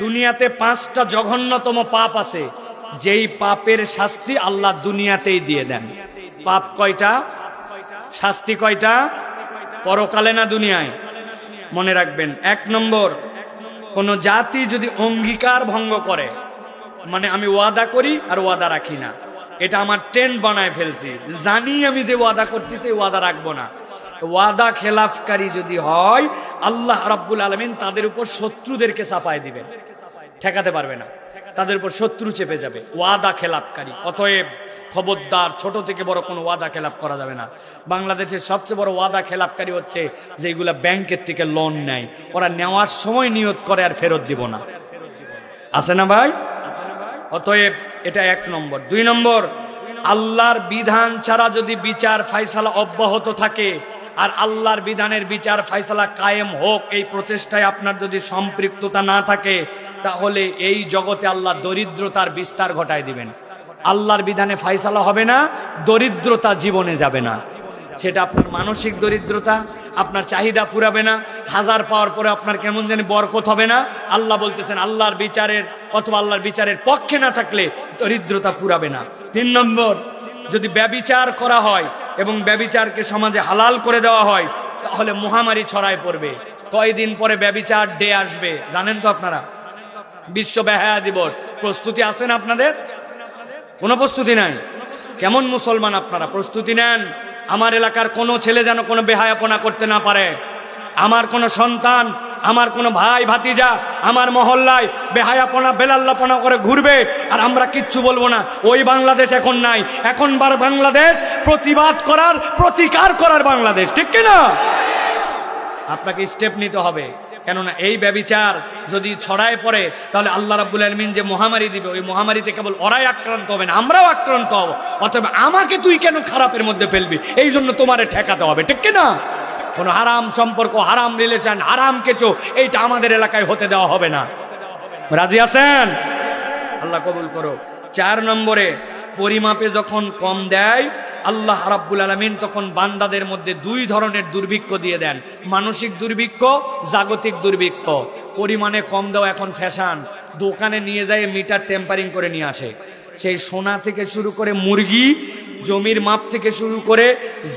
দুনিয়াতে 5টা জঘন্যতম পাপ আছে, যেই পাপের শাস্তি আল্লাহ দুনিয়াতেই দিয়ে দেন। পাপ কয়টা? শাস্তি কয়টা? পরকালে না দুনিয়ায়? মনে রাখবেন। 1 নম্বর, কোন জাতি যদি অঙ্গীকার ভঙ্গ করে, মানে আমি ওয়াদা করি আর ওয়াদা রাখি না, এটা আমার ট্রেন্ড বানায় ফেলছি, জানি আমি যে ওয়াদা করতেছি ওয়াদা রাখবো না, ওয়াদা খেলাফকারী যদি হয়, আল্লাহ রাব্বুল আলামিন তাদের উপর শত্রুদেরকে চাপায় দিবেন, ঠেকাতে পারবে না, তাদের উপর শত্রু চেপে যাবে। ওয়াদা খেলাফকারী। অতএব খবরদার, ছোট থেকে বড় কোনো ওয়াদা খেলাপ করা যাবে না। বাংলাদেশের সবচেয়ে বড় ওয়াদা খেলাপকারী হচ্ছে যেগুলা ব্যাংকের থেকে লোন নেয়, ওরা নেওয়ার সময় নিয়ত করে আর ফেরত দিব না, আছে না ভাই? অতএব এটা 1 নম্বর। 2 নম্বর, আল্লাহর বিধান ছাড়া যদি বিচার ফায়সালা অব্যাহত থাকে আর আল্লাহর বিধানের বিচার ফায়সালা কায়েম হোক, এই প্রচেষ্টায় আপনার যদি সম্পৃক্ততা না থাকে, তাহলে এই জগতে আল্লাহ দরিদ্রতার বিস্তার ঘটায় দিবেন। আল্লাহর বিধানে ফায়সালা হবে না, দরিদ্রতা জীবনে যাবে না। সেটা আপনার মানসিক দরিদ্রতা, আপনার চাহিদা ফুরাবে না, 1000 পাওয়ার পরে আপনার কেমন জানি বরকত হবে না। আল্লাহ বলতেছেন আল্লাহর বিচারের অথবা আল্লাহর বিচারের পক্ষে না থাকলে দরিদ্রতা ফুরাবে না। 3 নম্বর, যদি ব্যভিচার করা হয় এবং ব্যভিচারকে সমাজে হালাল করে দেওয়া হয়, তাহলে মহামারী ছড়ায় পড়বে। কয়দিন পরে ব্যভিচার ডে আসবে জানেন তো আপনারা? বিশ্ব বেহায়া দিবস। প্রস্তুতি আছেন আপনাদের? কোনো প্রস্তুতি নাই। কেমন মুসলমান আপনারা? প্রস্তুতি নেন। আমার এলাকার কোনো ছেলে যেন কোনো বেহায়াপনা করতে না পারে, আমার কোনো সন্তান, আমার কোনো ভাই ভাতিজা আমার মহল্লায় বেহায়াপনা বেলাল্লাপনা করে ঘুরবে আর আমরা কিচ্ছু বলবো না, ওই বাংলাদেশ এখন নাই। এখন বাংলাদেশ প্রতিবাদ করার, প্রতিকার করার বাংলাদেশ, ঠিক কিনা? আপনাকে স্টেপ নিতে হবে, কেননা এই ব্যভিচার যদি ছড়ায় পড়ে, তাহলে আল্লাহ রাব্বুল আলামিন যে মহামারী দিবে, ওই মহামারীতে কেবল ওরাই আক্রান্ত হবে না, আমরাও আক্রান্ত হব। অতএব আমাকে তুই কেন খারাপের মধ্যে ফেলবি, এই জন্য তোমারে ঠেকাতে হবে, ঠিক কিনা? কোন হারাম সম্পর্ক, হারাম রিলেশন, হারাম কেচো, এইটা আমাদের এলাকায় হতে দেওয়া হবে না। রাজি আছেন? আল্লাহ কবুল করো। 4 নম্বরে, পরিমাপে যখন কম দেয় আল্লাহ রাব্বুল আলামিন, তখন বান্দাদের মধ্যে 2 ধরনের দুর্ভিক্ষ দিয়ে দেন। মানসিক দুর্ভিক্ষ, জাগতিক দুর্ভিক্ষ। পরিমাণে কম দেওয়া এখন ফ্যাশন। দোকানে নিয়ে যায় মিটার টেম্পারিং করে নিয়ে আসে। সেই সোনা থেকে শুরু করে মুরগি, জমির মাপ থেকে শুরু করে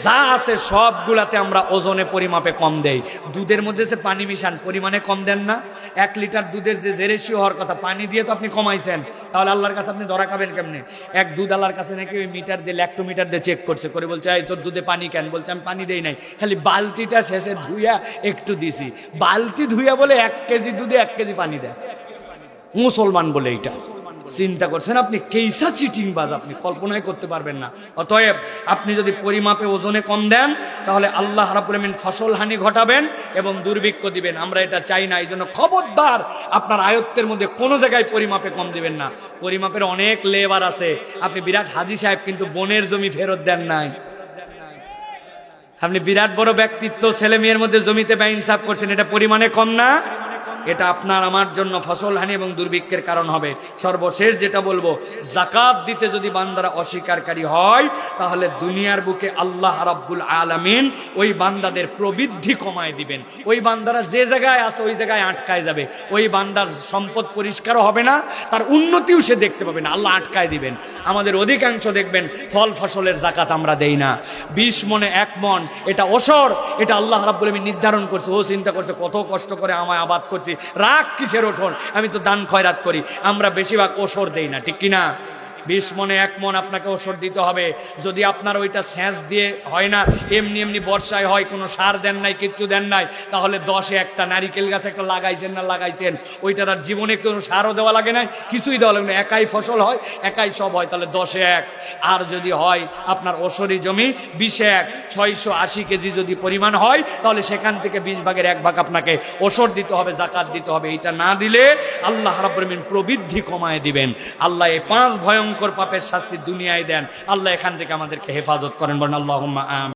যা আছে সবগুলাতে আমরা ওজনে পরিমাপে কম দেই। দুধের মধ্যে যে পানি মিশান, পরিমাণে কম দেন না? 1 লিটার দুধের যে রেশিও হওয়ার কথা, পানি দিয়ে তো আপনি কমাইছেন, তাহলে আল্লাহর কাছে আপনি ধরা খাবেন কেমনে? এক দুধ আল্লাহর কাছে নাকি ওই মিটার দিয়ে, ল্যাক্টোমিটার দিয়ে চেক করছে, করে বলছে এই তোর দুধে পানি কেন? বলছে আমি পানি দেই নাই, খালি বালতিটা শেষে ধুইয়া একটু দিছি। বালতি ধুইয়া বলে 1 কেজি দুধে 1 কেজি পানি দেয়। মুসলমান বলে এইটা। চিন্তা করছেন আপনি? কেইসা চিটিং বাজ, আপনি কল্পনাই করতে পারবেন না। অতএব আপনি যদি পরিমাপে ওজনে কম দেন, তাহলে আল্লাহ রাব্বুল আলামিন ফসল হানি ঘটাবেন এবং দুর্ভিক্ষ দিবেন। আমরা এটা চাই না। এই জন্য খবরদার, আপনার আয়ত্তের মধ্যে কোনো জায়গায় পরিমাপে কম দিবেন না। পরিমাপের অনেক লেবার আছে। আপনি বিরাট হাজি সাহেব, কিন্তু বনের জমি ফেরত দেন নাই। আপনি বিরাট বড় ব্যক্তিত্ব, ছেলে মেয়ের মধ্যে জমিতে বেইনসাফ করছেন, এটা পরিমাণে কম না? এটা আপনার আমার জন্য ফসল হানি এবং দুর্ভিক্ষের কারণ হবে। সর্বশেষ যেটা বলবো, যাকাত দিতে যদি বান্দারা অস্বীকারী হয়, তাহলে দুনিয়ার বুকে আল্লাহ রাব্বুল আলামিন ওই বান্দাদের প্রবৃদ্ধি কমায় দিবেন। ওই বান্দারা যে জায়গায় আছে ওই জায়গায় আটকায় যাবে। ওই বান্দার সম্পদ পরিষ্কারও হবে না, তার উন্নতিও সে দেখতে পাবে না, আল্লাহ আটকায় দিবেন। আমাদের অধিকাংশ দেখবেন ফল ফসলের যাকাত আমরা দেই না। 20 মনে 1 মন, এটা ওসর, এটা আল্লাহ রাব্বুল আলামিন নির্ধারণ করছে। ও চিন্তা করছে কত কষ্ট করে আমায় আবাদ করছি, রাগ কিসের ওসর, আমি তো দান খয়রাত করি। আমরা বেশিরভাগ ওসর দেই না, ঠিক কিনা? 20 মনে 1 মন আপনাকে ওষুধ দিতে হবে। যদি আপনার ওইটা সেচ দিয়ে হয় না, এমনি এমনি বর্ষায় হয়, কোনো সার দেন নাই, কিচ্ছু দেন নাই, তাহলে 10-এ একটা নারিকেল গাছ একটা লাগাইছেন না লাগাইছেন, ওইটার আর জীবনে কোনো সারও দেওয়া লাগে না, কিছুই দেওয়া লাগে না, একাই ফসল হয়, একাই সব হয়, তাহলে 10-এ 1। আর যদি হয় আপনার ওসরি জমি 20-এ 1, 680 কেজি যদি পরিমাণ হয়, তাহলে সেখান থেকে 20 ভাগের 1 ভাগ আপনাকে ওষুধ দিতে হবে, যাকাত দিতে হবে। এটা না দিলে আল্লাহ রাব্বুল আলামিন প্রবৃদ্ধি কমায় দিবেন। আল্লাহ এই 5 ভয়ঙ্কর পাপের শাস্তি দুনিয়ায় দেন। আল্লাহ এখান থেকে আমাদেরকে হেফাজত করেন, বলেন আল্লাহুম্মা আমিন।